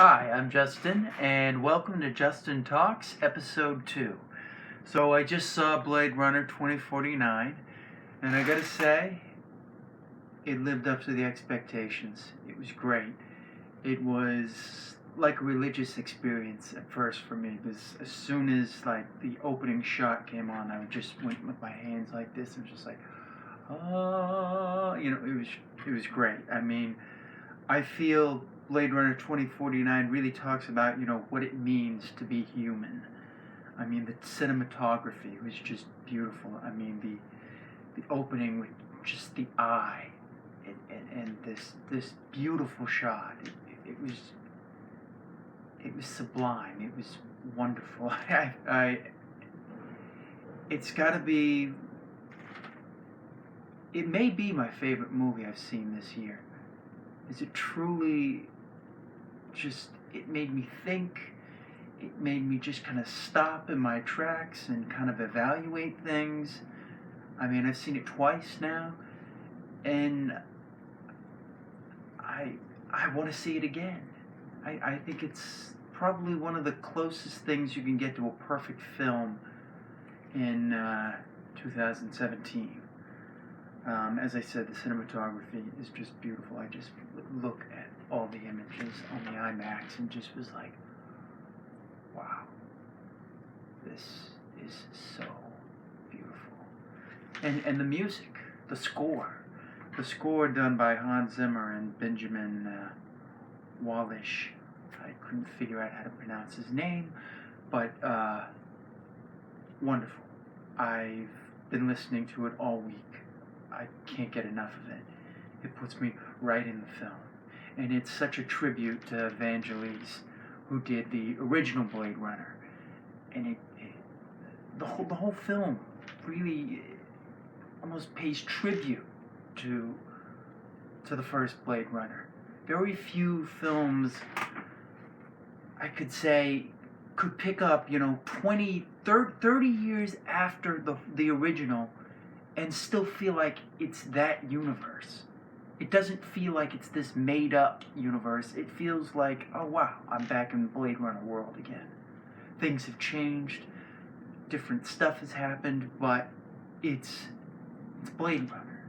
Hi, I'm Justin, and welcome to Justin Talks, Episode 2. So I just saw Blade Runner 2049, and I gotta say, it lived up to the expectations. It was great. It was like a religious experience at first for me, because as soon as like the opening shot came on, I just went with my hands like this and just like, oh, it was great. I mean, I feel Blade Runner 2049 really talks about, what it means to be human. I mean, the cinematography was just beautiful. I mean, the opening with just the eye and this beautiful shot. It was sublime. It was wonderful. It's got to be. It may be my favorite movie I've seen this year. Is it truly it made me think, it made me just kind of stop in my tracks and kind of evaluate things. I mean, I've seen it twice now, and I want to see it again. I think it's probably one of the closest things you can get to a perfect film in 2017. As I said, the cinematography is just beautiful. I just look at all the images on the IMAX and just was like, wow, this is so beautiful. And the music, the score done by Hans Zimmer and Benjamin Walisch. I couldn't figure out how to pronounce his name, but wonderful. I've been listening to it all week. I can't get enough of it. It puts me right in the film. And it's such a tribute to Vangelis, who did the original Blade Runner. And the whole film really almost pays tribute to the first Blade Runner. Very few films, I could say, could pick up, 20, 30 years after the original and still feel like it's that universe. It doesn't feel like it's this made-up universe. It feels like, oh wow, I'm back in the Blade Runner world again. Things have changed, different stuff has happened, but it's Blade Runner.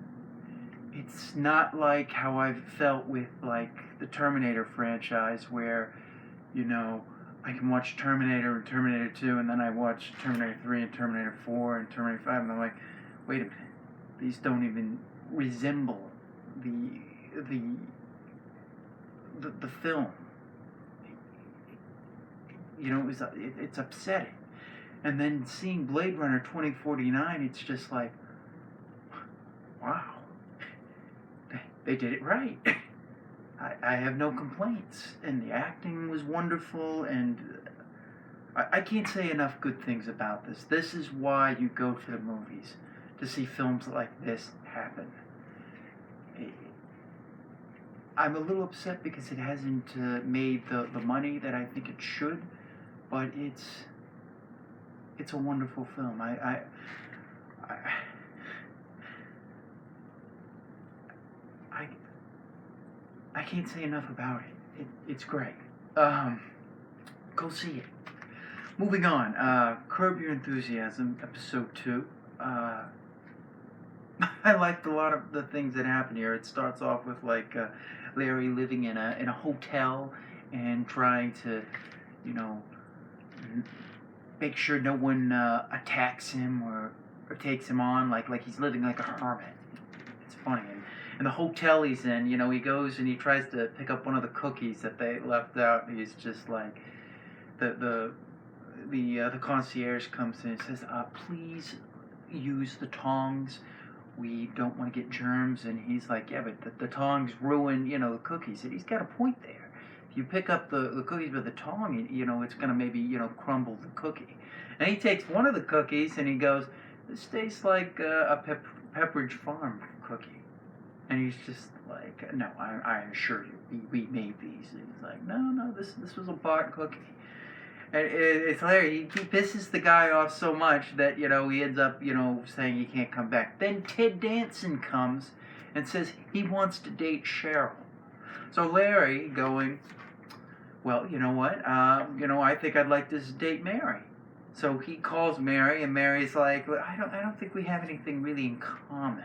It's not like how I've felt with like the Terminator franchise, where, I can watch Terminator and Terminator 2, and then I watch Terminator 3 and Terminator 4 and Terminator 5, and I'm like, wait a minute, these don't even resemble the film. It's upsetting. And then seeing Blade Runner 2049, it's just like, wow, they did it right. I have no complaints, and the acting was wonderful, and I can't say enough good things about this. This is why you go to the movies, to see films like this happen. I'm a little upset because it hasn't made the money that I think it should, but it's a wonderful film. I can't say enough about it. It's great. Go see it. Moving on, Curb Your Enthusiasm, Episode 2. I liked a lot of the things that happen here. It starts off with like Larry living in a hotel and trying to, make sure no one attacks him or takes him on, like he's living like a hermit. It's funny. And the hotel he's in, he goes and he tries to pick up one of the cookies that they left out, and he's just like, the concierge comes in and says, please use the tongs. We don't want to get germs. And he's like, yeah, but the tongs ruin, the cookies. And he's got a point there. If you pick up the cookies with the tong, it's going to maybe, crumble the cookie. And he takes one of the cookies and he goes, this tastes like a Pepperidge Farm cookie. And he's just like, no, I assure you, we made these. And he's like, no, this was a bought cookie. And it's hilarious. He pisses the guy off so much that, he ends up, saying he can't come back. Then Ted Danson comes and says he wants to date Cheryl. So Larry going, well, you know what? I think I'd like to date Mary. So he calls Mary, and Mary's like, well, I don't think we have anything really in common.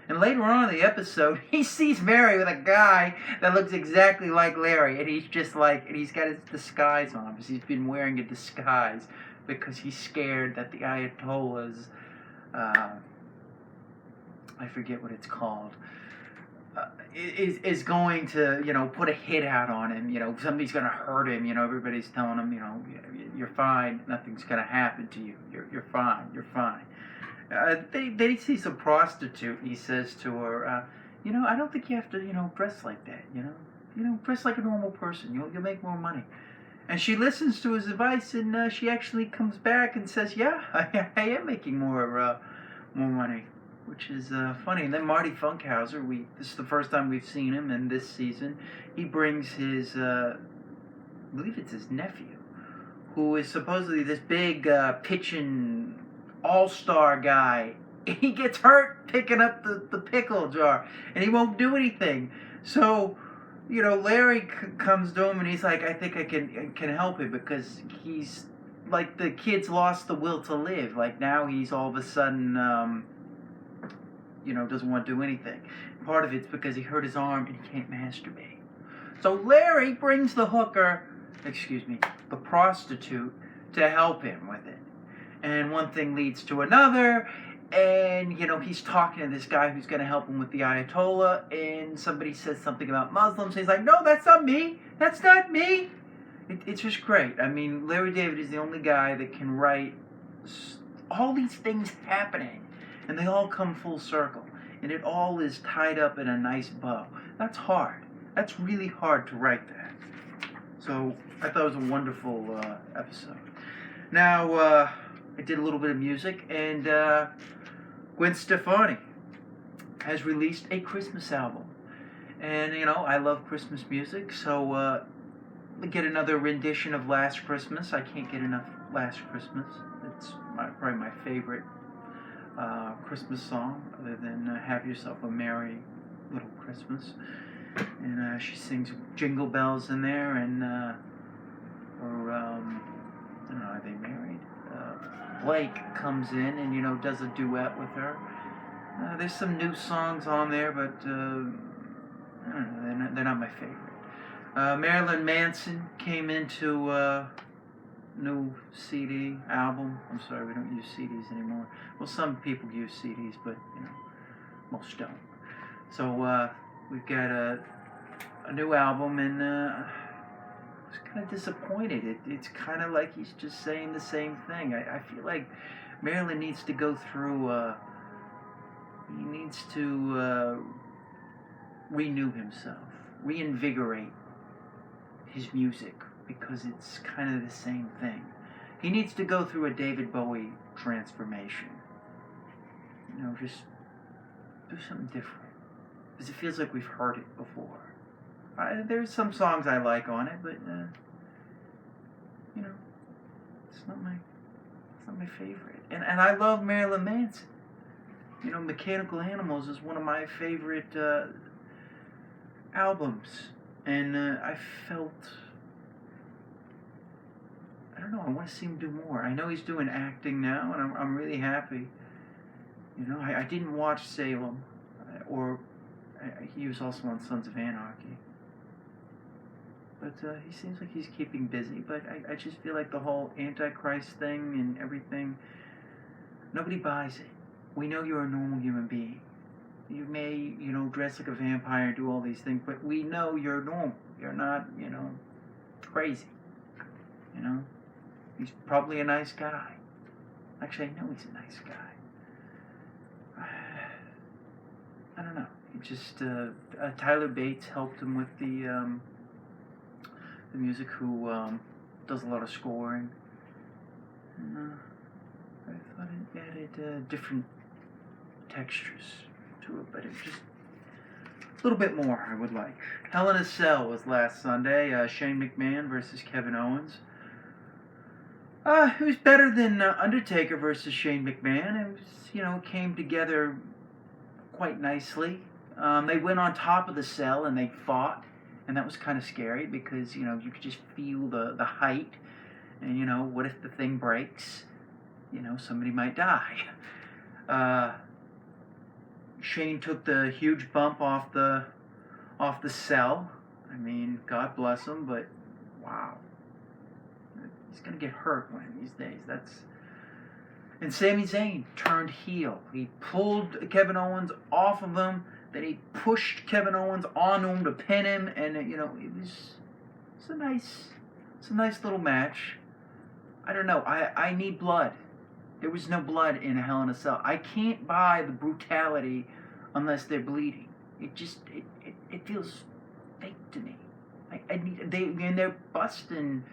And later on in the episode, he sees Mary with a guy that looks exactly like Larry, and he's just like, and he's got his disguise on because he's been wearing a disguise because he's scared that the Ayatollah's, I forget what it's called, is going to, put a hit out on him. Somebody's going to hurt him. Everybody's telling him, you're fine. Nothing's going to happen to you. You're fine. You're fine. They see some prostitute, and he says to her, I don't think you have to, dress like that. Dress like a normal person. You'll make more money. And she listens to his advice, and she actually comes back and says, yeah, I am making more money. Which is funny. And then Marty Funkhauser, this is the first time we've seen him in this season. He brings his, I believe it's his nephew, who is supposedly this big pitching all-star guy. He gets hurt picking up the pickle jar, and he won't do anything. So, Larry comes to him, and he's like, I think I can help him because he's, like, the kid's lost the will to live. Like, now he's all of a sudden... doesn't want to do anything. Part of it's because he hurt his arm and he can't masturbate. So Larry brings the prostitute to help him with it. And one thing leads to another, and, he's talking to this guy who's going to help him with the Ayatollah, and somebody says something about Muslims. He's like, no, that's not me. That's not me. It's just great. I mean, Larry David is the only guy that can write all these things happening. And they all come full circle. And it all is tied up in a nice bow. That's hard. That's really hard to write that. So I thought it was a wonderful episode. Now, I did a little bit of music. And Gwen Stefani has released a Christmas album. And, I love Christmas music. So we get another rendition of Last Christmas. I can't get enough Last Christmas. It's probably my favorite Christmas song, other than Have Yourself a Merry Little Christmas. And she sings Jingle Bells in there, and I don't know, are they married? Blake comes in and, does a duet with her. There's some new songs on there, but I don't know, they're not my favorite. Marilyn Manson came into new CD album. I'm sorry, we don't use CDs anymore. Well, some people use CDs, but most don't. So we've got a new album, and I was kind of disappointed. It's kind of like he's just saying the same thing. I feel like Marilyn needs to go through. He needs to renew himself, reinvigorate his music, because it's kind of the same thing. He needs to go through a David Bowie transformation. Just do something different. Because it feels like we've heard it before. There's some songs I like on it, but, it's not my favorite. And I love Marilyn Manson. Mechanical Animals is one of my favorite albums. And I felt... I don't know, I want to see him do more. I know he's doing acting now, and I'm really happy. I didn't watch Salem, he was also on Sons of Anarchy. But he seems like he's keeping busy, but I just feel like the whole Antichrist thing and everything, nobody buys it. We know you're a normal human being. You may, dress like a vampire and do all these things, but we know you're normal. You're not, crazy. He's probably a nice guy. Actually, I know he's a nice guy. I don't know. He just Tyler Bates helped him with the music, who does a lot of scoring. And I thought it added different textures to it, but it just a little bit more I would like. Hell in a Cell was last Sunday. Shane McMahon versus Kevin Owens. It was better than Undertaker versus Shane McMahon. It was, came together quite nicely. They went on top of the cell and they fought, And that was kind of scary because, you could just feel the height. And, what if the thing breaks? Somebody might die. Shane took the huge bump off the cell. I mean, God bless him, but wow. He's going to get hurt one of these days. And Sami Zayn turned heel. He pulled Kevin Owens off of him. Then he pushed Kevin Owens on him to pin him. And, it's a nice little match. I don't know. I need blood. There was no blood in a Hell in a Cell. I can't buy the brutality unless they're bleeding. It feels fake to me. They're busting,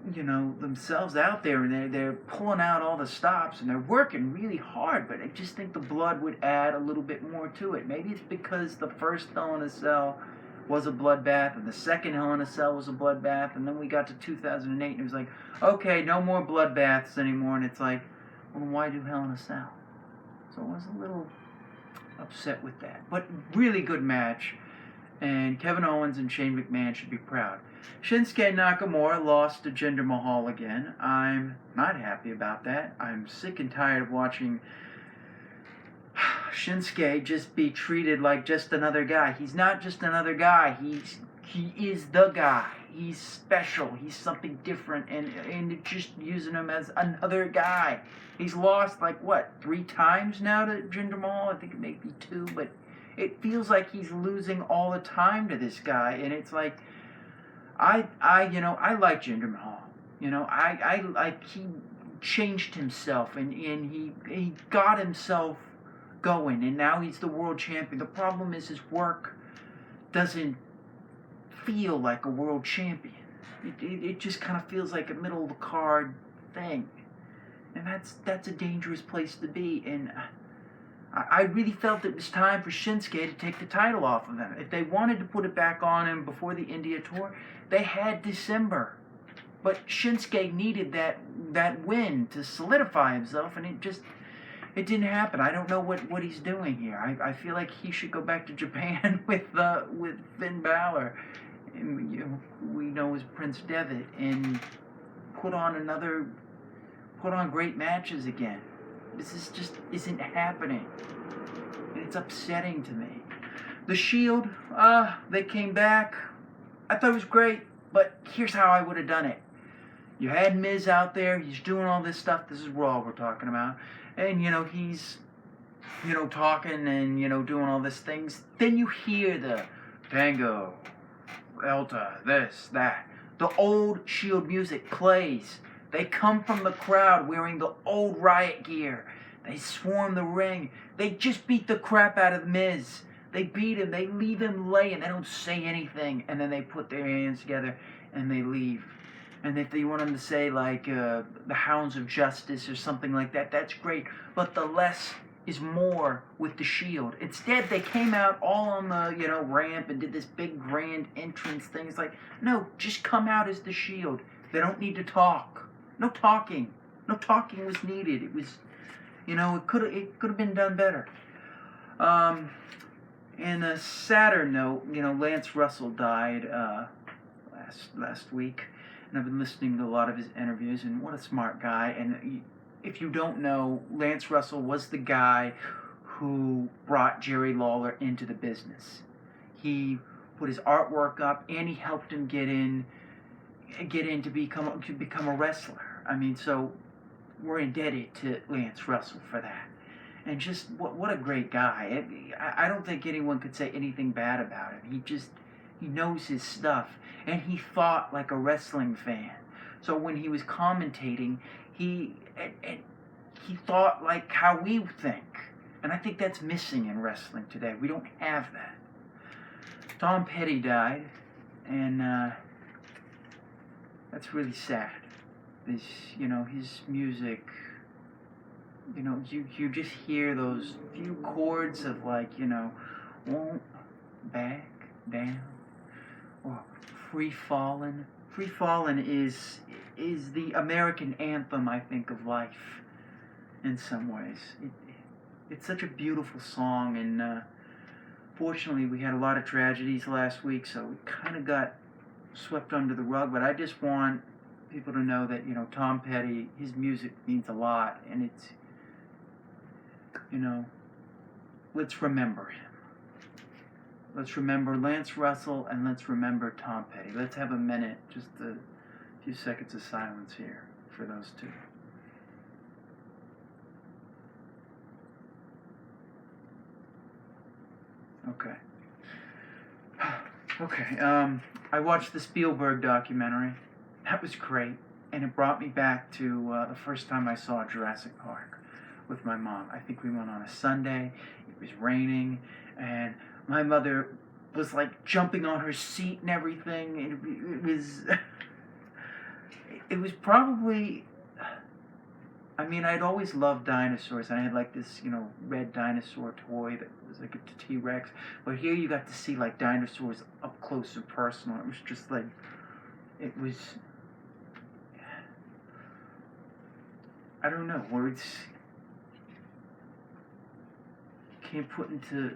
themselves out there, and they're pulling out all the stops, and they're working really hard. But I just think the blood would add a little bit more to it. Maybe it's because the first Hell in a Cell was a bloodbath, and the second Hell in a Cell was a bloodbath, and then we got to 2008, and it was like, okay, no more bloodbaths anymore, and it's like, well, why do Hell in a Cell? So I was a little upset with that. But really good match, and Kevin Owens and Shane McMahon should be proud. Shinsuke Nakamura lost to Jinder Mahal again. I'm not happy about that. I'm sick and tired of watching Shinsuke just be treated like just another guy. He's not just another guy. He is the guy. He's special. He's something different, and just using him as another guy. He's lost 3 times now to Jinder Mahal. I think it may be 2, but it feels like he's losing all the time to this guy, and it's like I like Jinder Mahal. He changed himself, and he got himself going, and now he's the world champion. The problem is his work doesn't feel like a world champion. It just kind of feels like a middle of the card thing, and that's a dangerous place to be. And I really felt it was time for Shinsuke to take the title off of him. If they wanted to put it back on him before the India tour, they had December. But Shinsuke needed that win to solidify himself, and it didn't happen. I don't know what he's doing here. I feel like he should go back to Japan with Finn Balor, and we know as Prince Devitt, and put on great matches again. This just isn't happening, and it's upsetting to me. The Shield, they came back. I thought it was great, but here's how I would have done it. You had Miz out there. He's doing all this stuff. This is Raw we're talking about. And, he's, talking and, doing all these things. Then you hear the Tango, Elta, this, that. The old Shield music plays. They come from the crowd wearing the old Riot gear. They swarm the ring. They just beat the crap out of Miz. They beat him. They leave him laying. They don't say anything. And then they put their hands together and they leave. And if they want them to say, the Hounds of Justice or something like that, that's great. But the less is more with the Shield. Instead, they came out all on the, ramp and did this big grand entrance thing. It's like, no, just come out as the Shield. They don't need to talk. No talking. No talking was needed. It was, it could have been done better. In a sadder note, Lance Russell died last week. And I've been listening to a lot of his interviews, and what a smart guy. And if you don't know, Lance Russell was the guy who brought Jerry Lawler into the business. He put his artwork up, and he helped him get in to become a wrestler. I mean, so we're indebted to Lance Russell for that. And just what a great guy. I don't think anyone could say anything bad about him. He knows his stuff. And he thought like a wrestling fan. So when he was commentating, he thought like how we think. And I think that's missing in wrestling today. We don't have that. Tom Petty died, and that's really sad. His music, you just hear those few chords of won't back down, or Free Fallin'. Free Fallin' is the American anthem, I think, of life in some ways. It's such a beautiful song, and unfortunately, we had a lot of tragedies last week, so we kind of got swept under the rug. But I just want people to know that, Tom Petty, his music means a lot, and it's, let's remember him. Let's remember Lance Russell, and let's remember Tom Petty. Let's have a minute, just a few seconds of silence here for those two. Okay. Okay, I watched the Spielberg documentary. That was great, and it brought me back to the first time I saw Jurassic Park with my mom. I think we went on a Sunday. It was raining, and my mother was like jumping on her seat and everything. It was probably, I'd always loved dinosaurs. I had like this, red dinosaur toy that was like a T-Rex. But here you got to see like dinosaurs up close and personal. It was just like, I don't know, words can't put into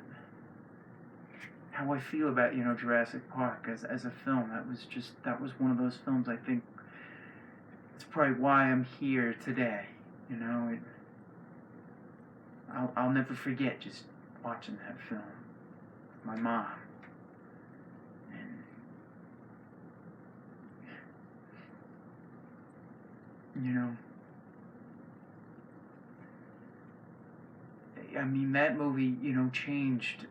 how I feel about, Jurassic Park as a film. That was one of those films. I think it's probably why I'm here today. I'll never forget just watching that film with my mom. And, that movie, changed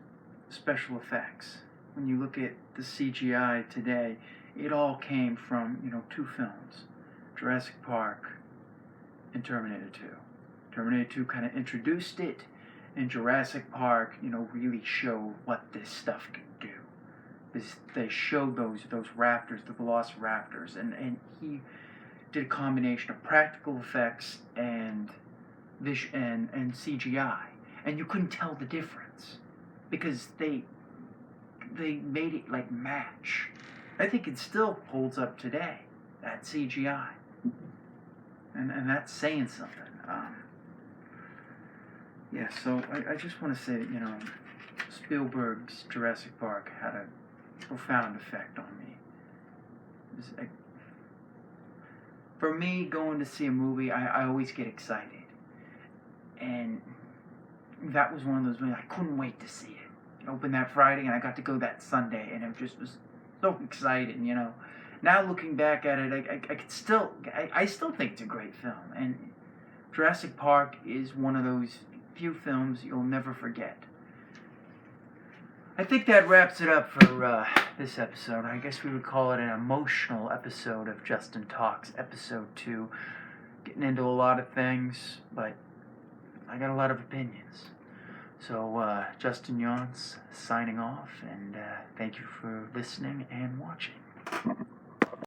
special effects. When you look at the CGI today, it all came from, two films, Jurassic Park and Terminator 2. Terminator 2 kind of introduced it, and Jurassic Park, really showed what this stuff can do. They showed those raptors, the velociraptors, and he did a combination of practical effects and CGI, and you couldn't tell the difference because they made it like match. I think it still holds up today, that CGI, and that's saying something. So I just want to say that, Spielberg's Jurassic Park had a profound effect on me. For me, going to see a movie, I always get excited. And that was one of those movies I couldn't wait to see it. It opened that Friday, and I got to go that Sunday, and it just was so exciting, Now looking back at it, I still think it's a great film. And Jurassic Park is one of those few films you'll never forget. I think that wraps it up for this episode. I guess we would call it an emotional episode of Justin Talks, episode 2. Getting into a lot of things, but I got a lot of opinions. So, Justin Younts signing off, and thank you for listening and watching.